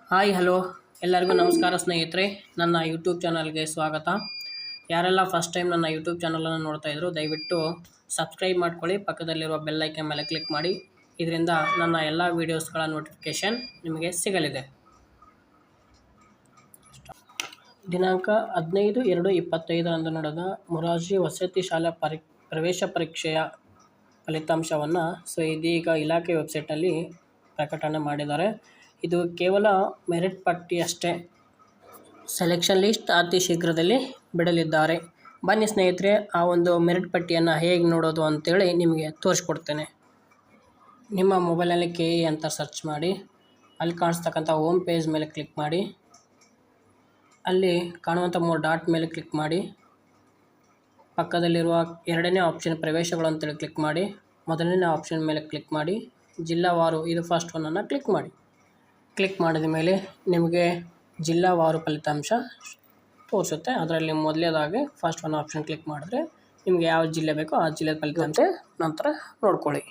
Hi hello ಎಲ್ಲರಿಗೂ ನಮಸ್ಕಾರ ಸ್ನೇಹಿತರೆ. ನನ್ನ ಯೂಟ್ಯೂಬ್ ಚಾನಲ್ಗೆ ಸ್ವಾಗತ. ಯಾರೆಲ್ಲ ಫಸ್ಟ್ ಟೈಮ್ ನನ್ನ ಯೂಟ್ಯೂಬ್ ಚಾನಲನ್ನು ನೋಡ್ತಾ ಇದ್ರು ದಯವಿಟ್ಟು ಸಬ್ಸ್ಕ್ರೈಬ್ ಮಾಡ್ಕೊಳ್ಳಿ, ಪಕ್ಕದಲ್ಲಿರುವ ಬೆಲ್ ಐಕಾನ್ ಮೇಲೆ ಕ್ಲಿಕ್ ಮಾಡಿ. ಇದರಿಂದ ನನ್ನ ಎಲ್ಲ ವೀಡಿಯೋಸ್ಗಳ ನೋಟಿಫಿಕೇಷನ್ ನಿಮಗೆ ಸಿಗಲಿದೆ. ದಿನಾಂಕ 15/2/25 ನಡೆದ ಮೊರಾರ್ಜಿ ವಸತಿ ಶಾಲಾ ಪ್ರವೇಶ ಪರೀಕ್ಷೆಯ ಫಲಿತಾಂಶವನ್ನು ಇದೀಗ ಇಲಾಖೆ ವೆಬ್ಸೈಟ್ನಲ್ಲಿ ಪ್ರಕಟಣೆ ಮಾಡಿದ್ದಾರೆ. ಇದು ಕೇವಲ ಮೆರಿಟ್ ಪಟ್ಟಿ ಅಷ್ಟೇ. ಸೆಲೆಕ್ಷನ್ ಲಿಸ್ಟ್ ಅತಿ ಶೀಘ್ರದಲ್ಲಿ ಬಿಡಲಿದ್ದಾರೆ. ಬನ್ನಿ ಸ್ನೇಹಿತರೆ, ಆ ಒಂದು ಮೆರಿಟ್ ಪಟ್ಟಿಯನ್ನು ಹೇಗೆ ನೋಡೋದು ಅಂತೇಳಿ ನಿಮಗೆ ತೋರಿಸ್ಕೊಡ್ತೇನೆ. ನಿಮ್ಮ ಮೊಬೈಲಲ್ಲಿ KE ಅಂತ ಸರ್ಚ್ ಮಾಡಿ, ಅಲ್ಲಿ ಕಾಣಿಸ್ತಕ್ಕಂಥ ಹೋಮ್ ಪೇಜ್ ಮೇಲೆ ಕ್ಲಿಕ್ ಮಾಡಿ, ಅಲ್ಲಿ ಕಾಣುವಂಥ 3 ಡಾಟ್ ಮೇಲೆ ಕ್ಲಿಕ್ ಮಾಡಿ, ಪಕ್ಕದಲ್ಲಿರುವ ಎರಡನೇ ಆಪ್ಷನ್ ಪ್ರವೇಶಗಳು ಅಂತೇಳಿ ಕ್ಲಿಕ್ ಮಾಡಿ, ಮೊದಲನೇ ಆಪ್ಷನ್ ಮೇಲೆ ಕ್ಲಿಕ್ ಮಾಡಿ, ಜಿಲ್ಲಾವಾರು ಇದು ಫಸ್ಟ್ ಒನ್ನನ್ನು ಕ್ಲಿಕ್ ಮಾಡಿ. ಕ್ಲಿಕ್ ಮಾಡಿದ ಮೇಲೆ ನಿಮಗೆ ಜಿಲ್ಲಾವಾರು ಫಲಿತಾಂಶ ತೋರಿಸುತ್ತೆ. ಅದರಲ್ಲಿ ಮೊದಲನೇದಾಗಿ ಫಸ್ಟ್ ಒನ್ ಆಪ್ಷನ್ ಕ್ಲಿಕ್ ಮಾಡಿದ್ರೆ ನಿಮಗೆ ಯಾವ ಜಿಲ್ಲೆ ಬೇಕೋ ಆ ಜಿಲ್ಲೆ ಫಲಿತಾಂಶ ನಂತರ ನೋಡ್ಕೊಳ್ಳಿ.